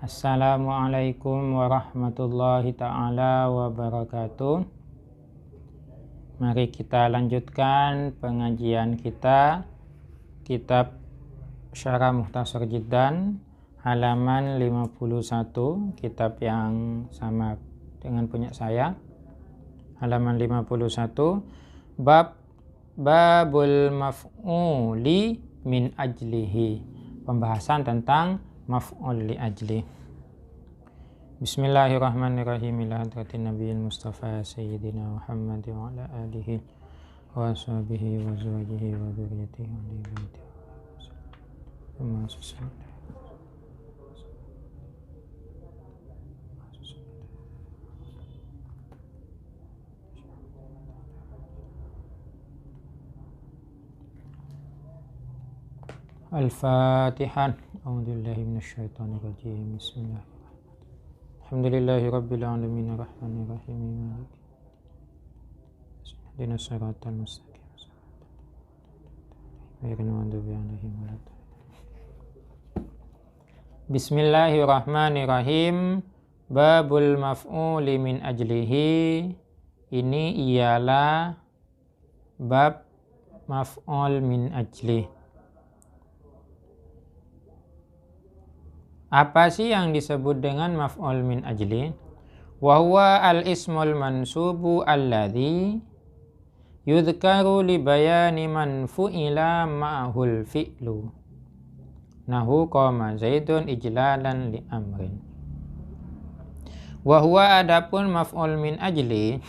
Assalamualaikum warahmatullahi ta'ala wabarakatuh. Mari kita lanjutkan pengajian kita kitab Syarah Mukhtasar Jiddan halaman 51, kitab yang sama dengan punya saya, halaman 51, babul maf'uli min ajlihi, pembahasan tentang maf'ul li ajli. Bismillahirrahmanirrahim. Ila hadratin nabiyil mustafa sayyidina Muhammad wa ala alihi wa ashabihi wa azwajihi wa dzurriyyatihi wa ali baitihi. Al-Fatihah. A'udzubillahi minasyaitonir rajim. Bismillah. Alhamdulillahi rabbil alamin arrahmanir rahim maliki ihdinas siratal mustaqim ghairil maghdubi 'alaihim waladdallin. Bismillahirrahmanirrahim. Babul maf'uli min ajlihi. Ini ialah bab maf'ul min ajli. Apa sih yang disebut dengan maf'ul min ajli? Wa huwa al-ismul mansubu alladhi yudhkaru li bayani man fu'ila ma'ahul fi'lu. Nahu qama zaidun ijlalan li amrin. Wa huwa adapun maf'ul min ajli,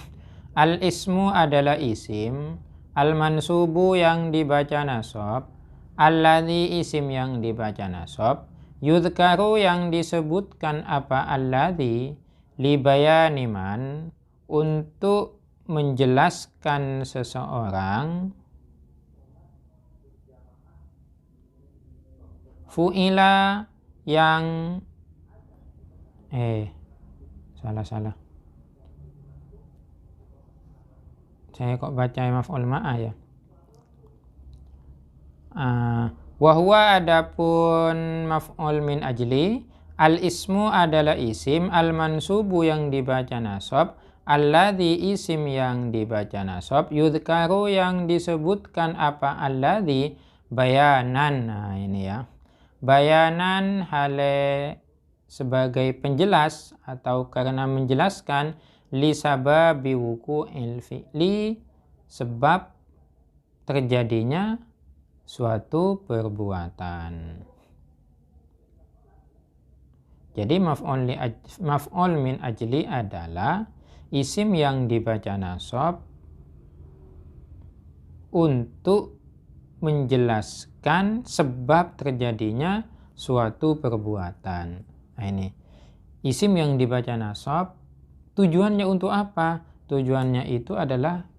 al-ismu adalah isim, al-mansubu yang dibaca nasab, alladhi isim yang dibaca nasab, yudhkaru yang disebutkan apa alladhi li bayani man untuk menjelaskan seseorang, fu'ila yang salah saya kok baca maf'ul ma'a ya. Wahwa adapun maf'ul min ajli, al-ismu adalah isim, al-mansubu yang dibaca nasab, alladhi isim yang dibaca nasab, yudhkaru yang disebutkan apa alladhi, bayanan. Nah ini ya, bayanan hale sebagai penjelas atau karena menjelaskan, li sababi wuku'il fi'li, sebab terjadinya suatu perbuatan. Jadi maf'ul min ajli adalah isim yang dibaca nasab untuk menjelaskan sebab terjadinya suatu perbuatan. Nah ini isim yang dibaca nasab, tujuannya untuk apa? Tujuannya itu adalah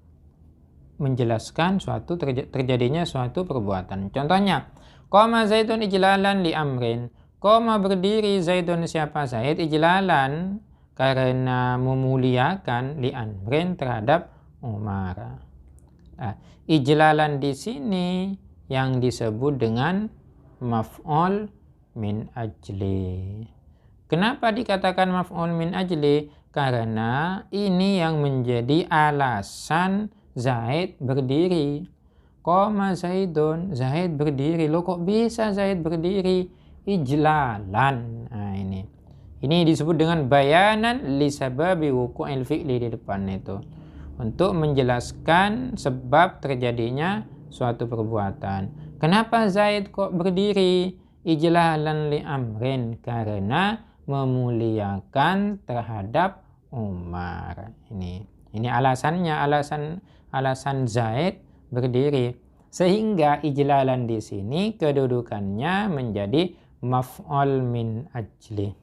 menjelaskan suatu terjadinya suatu perbuatan. Contohnya, qama zaidun ijlalan li amrin. Qama berdiri zaidun siapa Zaid, ijlalan karena memuliakan, li amrin terhadap Umar. Nah, ijlalan di sini yang disebut dengan maf'ul min ajli. Kenapa dikatakan maf'ul min ajli? Karena ini yang menjadi alasan Zaid berdiri. Qama Zaidun, Zaid berdiri. Loh kok bisa Zaid berdiri? Ijlalan. Nah ini disebut dengan bayanan li sababi wuqu'il fi'li di depan itu, untuk menjelaskan sebab terjadinya suatu perbuatan. Kenapa Zaid kok berdiri? Ijlalan li amrin, karena memuliakan terhadap Umar. Ini alasannya, alasan Zaid berdiri. Sehingga ijlalan di sini kedudukannya menjadi maf'ul min ajli.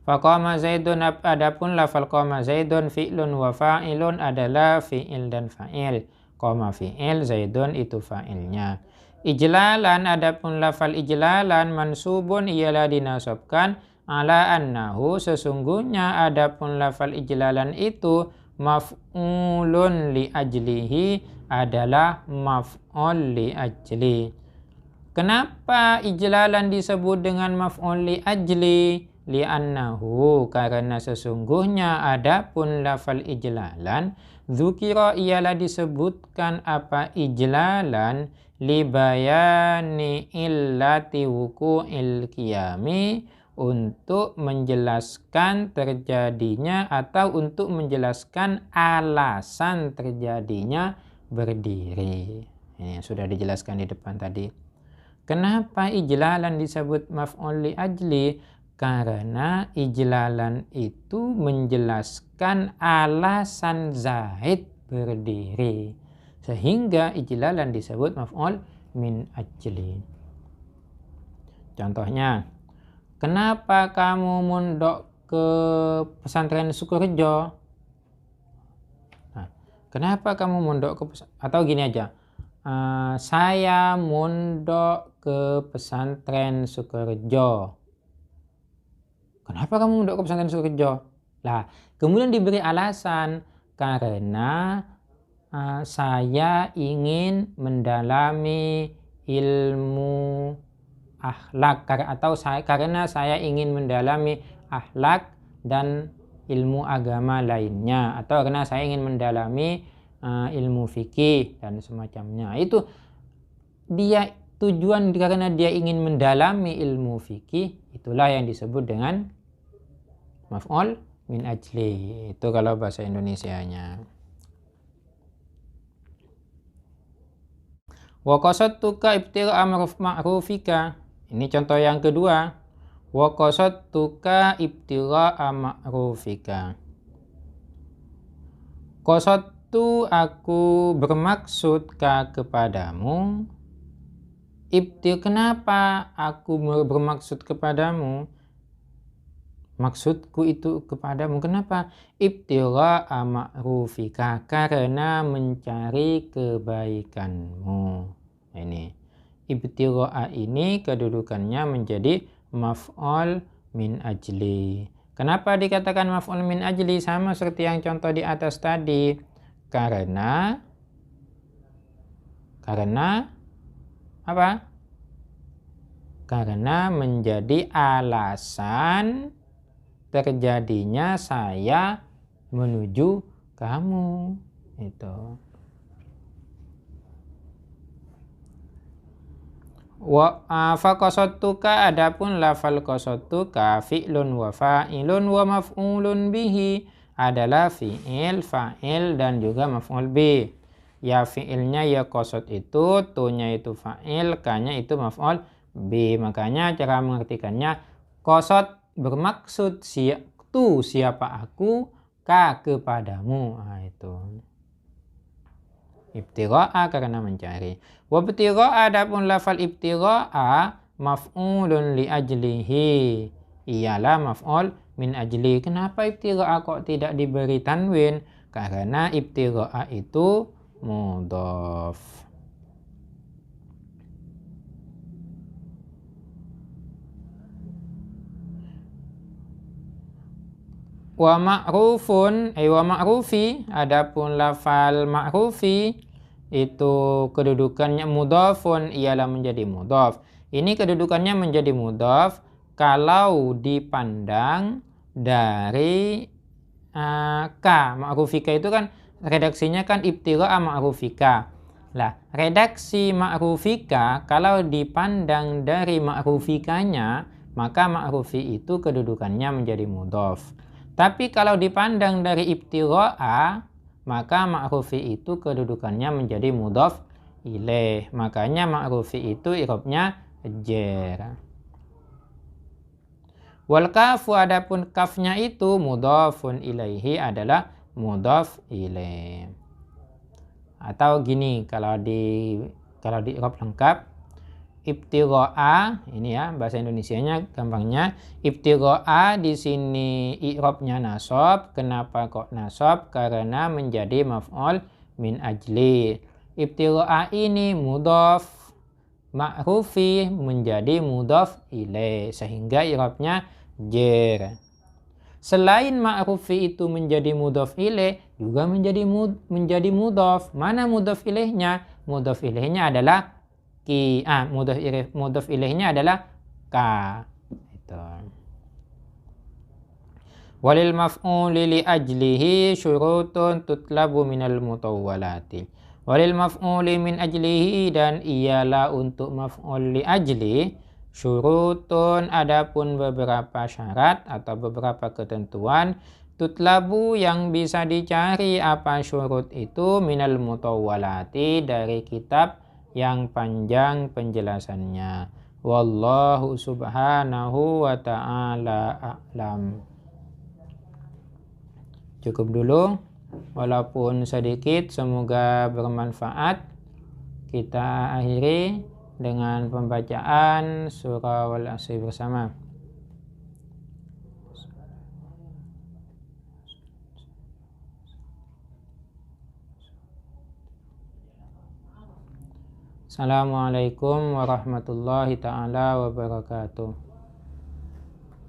Faqama Zaidun, adapun lafal qama Zaidun fi'lun wa fa'ilun adalah fi'il dan fa'il. Qama fi'il, Zaidun itu fa'ilnya. Ijlalan, adapun lafal ijlalan mansubun ialah dinasabkan, ala annahu sesungguhnya adapun lafal ijlalan itu maf'ulun li ajlihi adalah maf'ul li ajli. Kenapa ijlalan disebut dengan maf'ul li ajli? Li'annahu, karena sesungguhnya adapun lafal ijlalan dzukira ialah disebutkan apa ijlalan li bayani illati wuqu'il qiyami, untuk menjelaskan terjadinya atau untuk menjelaskan alasan terjadinya berdiri. Ini sudah dijelaskan di depan tadi. Kenapa ijlalan disebut maf'ul li ajli? Karena ijlalan itu menjelaskan alasan Zaid berdiri, sehingga ijlalan disebut maf'ul min ajli. Contohnya, kenapa kamu mondok ke pesantren Sukorejo? Nah, kenapa kamu mondok ke atau gini aja, saya mondok ke pesantren Sukorejo. Kenapa kamu mondok ke pesantren Sukorejo? Lah, kemudian diberi alasan karena saya ingin mendalami ilmu akhlak, atau karena saya ingin mendalami akhlak dan ilmu agama lainnya, atau karena saya ingin mendalami ilmu fikih dan semacamnya. Itu dia tujuan, karena dia ingin mendalami ilmu fikih, itulah yang disebut dengan maf'ul min ajli. Itu kalau bahasa Indonesianya. Wa qasadtuka ibtigha'a ma'rufika. Ini contoh yang kedua. Wa qasadtuka ibtigha'a ma'rufika. Qasadtu, aku bermaksud kepadamu. Kenapa aku bermaksud kepadamu? Maksudku itu kepadamu. Kenapa? Ibtigha'a ma'rufika, karena mencari kebaikanmu. Ini ibtigha'a ini kedudukannya menjadi maf'ul min ajli. Kenapa dikatakan maf'ul min ajli? Sama seperti yang contoh di atas tadi. Karena apa? Karena menjadi alasan terjadinya saya menuju kamu. Itu. Fa qasadtuka, adapun lafal qasadtuka fi'lun wa fa'ilun wa maf'ulun bihi, adalah fi'il, fa'il dan juga maf'ul bih. Ya fi'ilnya ya qasad itu, tu-nya itu fa'il, ka-nya itu maf'ul bih. Makanya cara mengartikannya, qasad bermaksud siapa aku, ka kepadamu. Nah, itu ibtigha'a karena mencari. Wa ibtigha'a, adapun lafal ibtigha'a maf'ulun li ajlihi, ialah maf'ul min ajli. Kenapa ibtigha'a kok tidak diberi tanwin? Karena ibtigha'a itu mudhaf. Wa ma'rufun wa ma'rufi, adapun lafal ma'rufi itu kedudukannya mudhafun, ialah menjadi mudhaf. Ini kedudukannya menjadi mudhaf kalau dipandang dari ka. Ma'rufika itu kan redaksinya kan ibtigha'a ma'rufika. Lah, redaksi ma'rufika kalau dipandang dari ma'rufikanya, maka ma'rufi itu kedudukannya menjadi mudhaf. Tapi kalau dipandang dari ibtigha'a, maka ma'rufi itu kedudukannya menjadi mudhaf ilaih. Makanya ma'rufi itu i'rabnya jar. Wal kafu, adapun kafnya itu mudhafun ilaihi, adalah mudhaf ilaih. Atau gini, kalau di i'rab lengkap, ibtigha'a, ini ya bahasa Indonesianya gampangnya, ibtigha'a di sini i'rabnya nasab. Kenapa kok nasab? Karena menjadi maf'ul min ajli. Ibtigha'a ini mudhaf, ma'rufi menjadi mudhaf ilaih, sehingga i'rabnya jar. Selain ma'rufi itu menjadi mudhaf ilaih, juga menjadi mudhaf. Mana mudhaf ilaihnya? Mudhaf ilaihnya adalah ki. Mudhaf ilaihnya adalah ka. Itu. Walil maf'uli li ajlihi syurutun tutlabu minal mutawwalati. Walil maf'uli min ajlihi, dan ialah untuk maf'ul li ajli, syurutun adapun beberapa syarat atau beberapa ketentuan, tutlabu yang bisa dicari apa syurut itu, minal mutawwalati dari kitab yang panjang penjelasannya. Wallahu subhanahu wa ta'ala a'lam. Cukup dulu, walaupun sedikit, semoga bermanfaat. Kita akhiri dengan pembacaan surah Wal-Asr bersama. Assalamualaikum warahmatullahi ta'ala wabarakatuh.